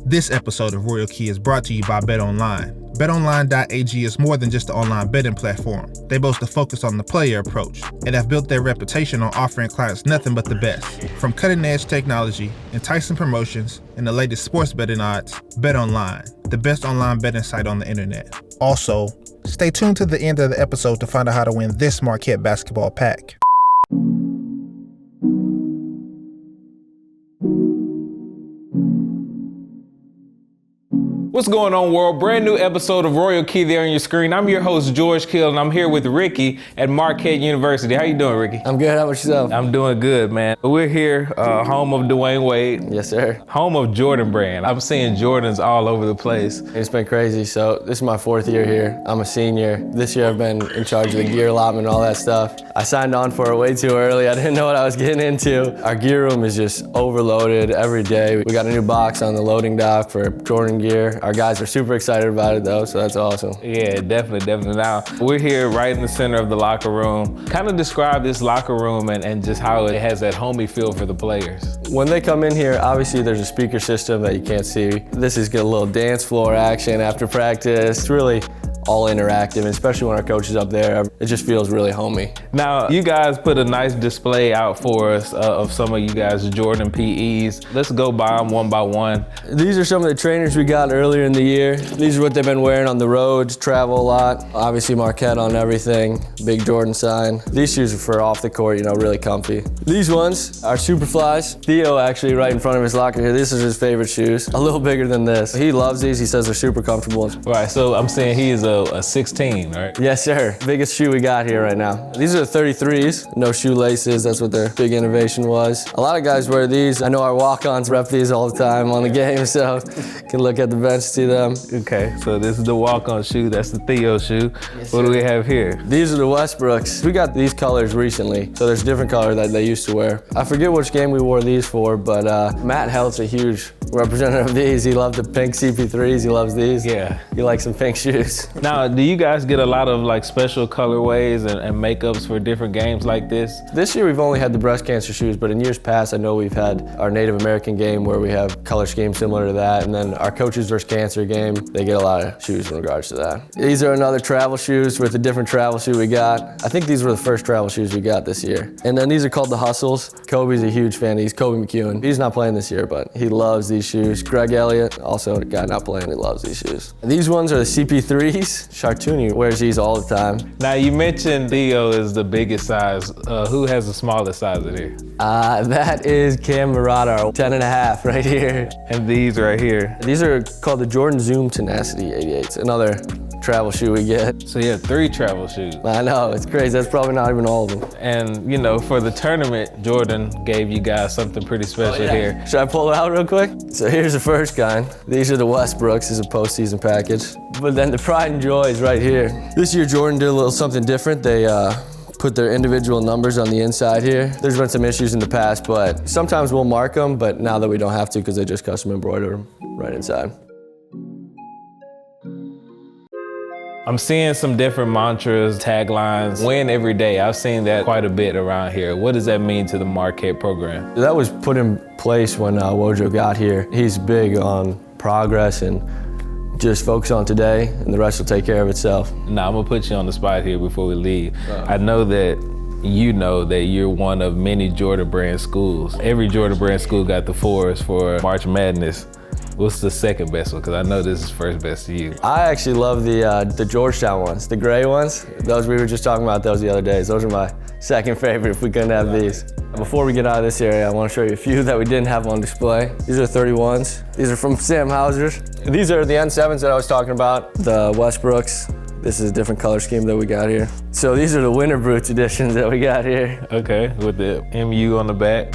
This episode of Royal Key is brought to you by BetOnline. BetOnline.ag is more than just an online betting platform. They boast a focus on the player approach and have built their reputation on offering clients nothing but the best. From cutting-edge technology, enticing promotions, and the latest sports betting odds, BetOnline, the best online betting site on the internet. Also, stay tuned to the end of the episode to find out how to win this Marquette basketball pack. What's going on, world? Brand new episode of Royal Key there on your screen. I'm your host, George Kill, and I'm here with Ricky at Marquette University. How you doing, Ricky? I'm good. How about yourself? I'm doing good, man. We're here, home of Dwyane Wade. Yes, sir. Home of Jordan brand. I'm seeing Jordans all over the place. It's been crazy. So this is my 4th year here. I'm a senior. This year I've been in charge of the gear allotment and all that stuff. I signed on for it way too early. I didn't know what I was getting into. Our gear room is just overloaded every day. We got a new box on the loading dock for Jordan gear. Our guys are super excited about it though, so that's awesome. Yeah, definitely. Now, we're here right in the center of the locker room. Kind of describe this locker room and just how it has that homey feel for the players. When they come in here, obviously there's a speaker system that you can't see. This is got a little dance floor action after practice. It's really all interactive, and especially when our coach is up there, it just feels really homey. Now, you guys put a nice display out for us of some of you guys' Jordan PEs. Let's go by them one by one. These are some of the trainers we got earlier in the year. These are what they've been wearing on the roads, travel a lot. Obviously Marquette on everything, big Jordan sign. These shoes are for off the court, you know, really comfy. These ones are Superflies. Theo actually right in front of his locker here, this is his favorite shoes. A little bigger than this. He loves these, he says they're super comfortable. Right, so I'm saying he is a 16, right? Yes, sir. Biggest shoe we got here right now. These are the 33s, no shoelaces. That's what their big innovation was. A lot of guys wear these. I know our walk-ons rep these all the time on the game, so can look at the bench, see them. Okay, so this is the walk-on shoe. That's the Theo shoe. Yes, what do we have here? These are the Westbrooks. We got these colors recently, so there's different color that they used to wear. I forget which game we wore these for, but Matt Helt's a huge representative of these. He loved the pink CP3s. He loves these. Yeah. He likes some pink shoes. Now, do you guys get a lot of like special colorways and makeups for different games like this? This year we've only had the breast cancer shoes, but in years past I know we've had our Native American game where we have color scheme similar to that, and then our coaches versus cancer game, they get a lot of shoes in regards to that. These are another travel shoes with a different travel shoe we got. I think these were the first travel shoes we got this year. And then these are called the Hustles. Kobe's a huge fan. He's Kobe McEwen. He's not playing this year, but he loves these shoes. Greg Elliott, also a guy not playing, he loves these shoes. And these ones are the CP3s. Chartouni wears these all the time. Now you mentioned Theo is the biggest size. Who has the smallest size in here? That is Cam Murata, 10.5 right here. And these right here? These are called the Jordan Zoom Tenacity 88s, another travel shoe we get. So you have 3 travel shoes. I know, it's crazy. That's probably not even all of them. And you know, for the tournament, Jordan gave you guys something pretty special here. Should I pull it out real quick? So here's the first kind. These are the Westbrooks. This is a postseason package. But then the pride and joy is right here. This year Jordan did a little something different. They put their individual numbers on the inside here. There's been some issues in the past, but sometimes we'll mark them, but now that we don't have to because they just custom embroider them right inside. I'm seeing some different mantras, taglines, win every day. I've seen that quite a bit around here. What does that mean to the Marquette program? That was put in place when Wojo got here. He's big on progress and just focus on today and the rest will take care of itself. Now I'm gonna put you on the spot here before we leave. I know that you know that you're one of many Jordan brand schools. Every Jordan brand school got the 4s for March Madness. What's the second best one? Because I know this is first best to you. I actually love the Georgetown ones, the gray ones. Those we were just talking about those the other days. Those are my second favorite if we couldn't have these. Before we get out of this area, I want to show you a few that we didn't have on display. These are 31s. These are from Sam Hauser's. These are the N7s that I was talking about, the Westbrooks. This is a different color scheme that we got here. So these are the Winter Brutes editions that we got here. Okay, with the MU on the back.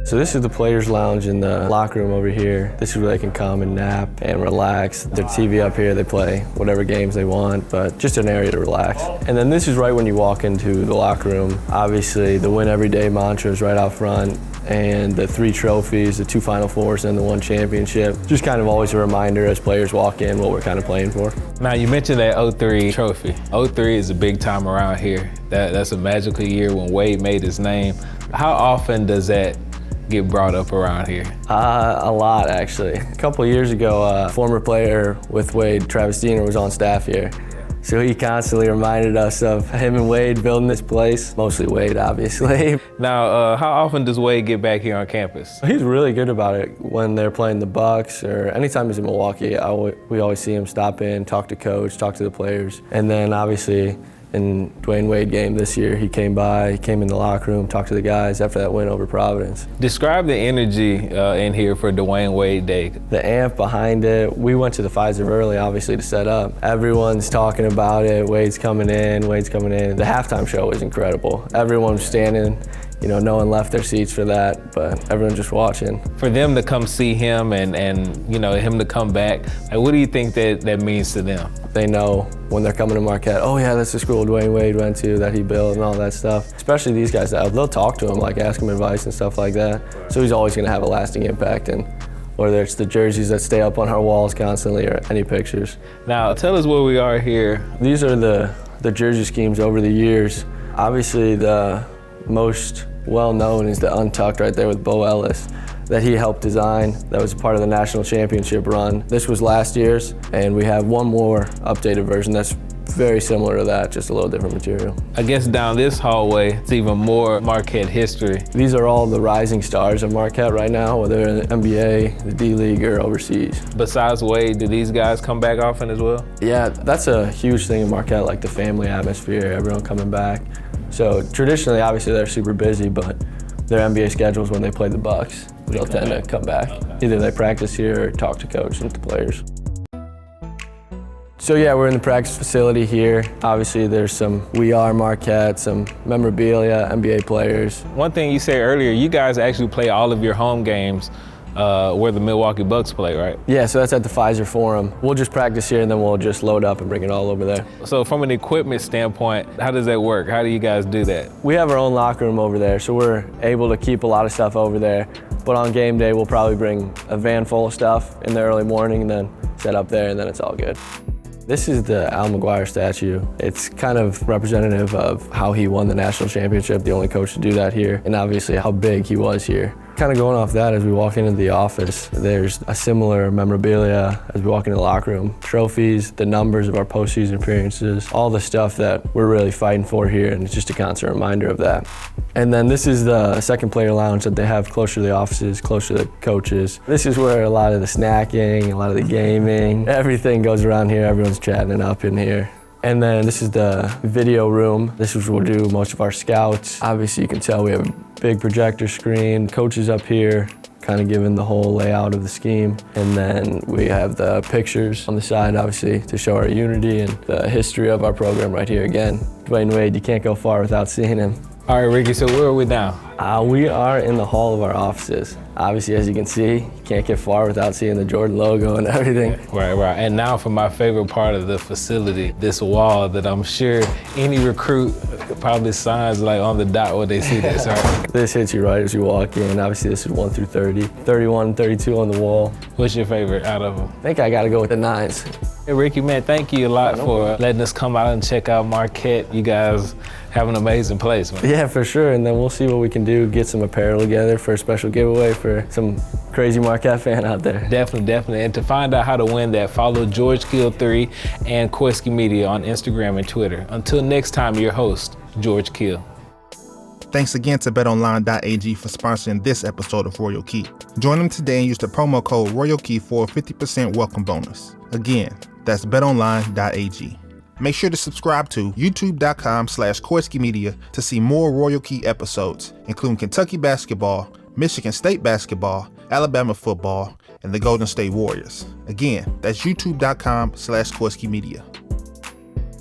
So this is the players' lounge in the locker room over here. This is where they can come and nap and relax. Their TV up here, they play whatever games they want, but just an area to relax. And then this is right when you walk into the locker room. Obviously, the win every day mantra is right out front, and the 3 trophies, the 2 Final Fours and the 1 championship. Just kind of always a reminder as players walk in what we're kind of playing for. Now you mentioned that 03 trophy. 03 is a big time around here. That's a magical year when Wade made his name. How often does that get brought up around here? A lot, actually. A couple years ago, former player with Wade, Travis Diener, was on staff here. So he constantly reminded us of him and Wade building this place, mostly Wade, obviously. Now, how often does Wade get back here on campus? He's really good about it when they're playing the Bucks or anytime he's in Milwaukee. We always see him stop in, talk to coach, talk to the players. And then obviously in Dwyane Wade game this year, he came in the locker room, talked to the guys after that win over Providence. Describe the energy in here for Dwyane Wade Day. The amp behind it. We went to the Pfizer early, obviously, to set up. Everyone's talking about it. Wade's coming in, Wade's coming in. The halftime show was incredible. Everyone was standing. You know, no one left their seats for that, but everyone just watching. For them to come see him and you know, him to come back, like, what do you think that means to them? They know when they're coming to Marquette, oh yeah, that's the school Dwyane Wade went to, that he built and all that stuff. Especially these guys, they'll talk to him, like ask him advice and stuff like that. So he's always gonna have a lasting impact, and whether it's the jerseys that stay up on our walls constantly or any pictures. Now, tell us where we are here. These are the jersey schemes over the years. Obviously, the most well-known is the Untucked right there with Bo Ellis that he helped design. That was part of the national championship run. This was last year's, and we have one more updated version that's very similar to that, just a little different material. I guess down this hallway, it's even more Marquette history. These are all the rising stars of Marquette right now, whether in the NBA, the D-League, or overseas. Besides Wade, do these guys come back often as well? Yeah, that's a huge thing in Marquette, like the family atmosphere, everyone coming back. So traditionally, obviously, they're super busy, but their NBA schedules when they play the Bucks, they'll tend to come back. Either they practice here or talk to coach and the players. So yeah, we're in the practice facility here. Obviously, there's some We Are Marquette, some memorabilia, NBA players. One thing you said earlier, you guys actually play all of your home games where the Milwaukee Bucks play, right? Yeah, so that's at the Pfizer Forum. We'll just practice here and then we'll just load up and bring it all over there. So from an equipment standpoint, how does that work? How do you guys do that? We have our own locker room over there, so we're able to keep a lot of stuff over there. But on game day, we'll probably bring a van full of stuff in the early morning and then set up there, and then it's all good. This is the Al McGuire statue. It's kind of representative of how he won the national championship, the only coach to do that here, and obviously how big he was here. Kind of going off that, as we walk into the office, there's a similar memorabilia as we walk into the locker room. Trophies, the numbers of our postseason appearances, all the stuff that we're really fighting for here, and it's just a constant reminder of that. And then this is the second player lounge that they have closer to the offices, closer to the coaches. This is where a lot of the snacking, a lot of the gaming, everything goes around here. Everyone's chatting it up in here. And then this is the video room. This is where we'll do most of our scouts. Obviously, you can tell we have a big projector screen, coaches up here, kind of giving the whole layout of the scheme. And then we have the pictures on the side, obviously, to show our unity and the history of our program right here again. Dwyane Wade, you can't go far without seeing him. All right, Ricky, so where are we now? We are in the hall of our offices. Obviously, as you can see, you can't get far without seeing the Jordan logo and everything. Right. And now for my favorite part of the facility, this wall that I'm sure any recruit probably signs like on the dot when they see this, right? This hits you right as you walk in. Obviously, this is 1 through 30, 31, 32 on the wall. What's your favorite out of them? I think I gotta go with the 9s. Hey, Ricky, man, thank you a lot for letting us come out and check out Marquette. You guys have an amazing place, man. Yeah, for sure, and then we'll see what we can do, get some apparel together for a special giveaway for some crazy Marquette fan out there. Definitely. And to find out how to win that, follow George Kill 3 and Koiski Media on Instagram and Twitter. Until next time, your host, George Kill. Thanks again to betonline.ag for sponsoring this episode of Royal Key. Join them today and use the promo code Royal Key for a 50% welcome bonus. Again, that's betonline.ag. Make sure to subscribe to youtube.com/Koiski Media to see more Royal Key episodes, including Kentucky basketball, Michigan State basketball, Alabama football, and the Golden State Warriors. Again, that's youtube.com/Koiski Media.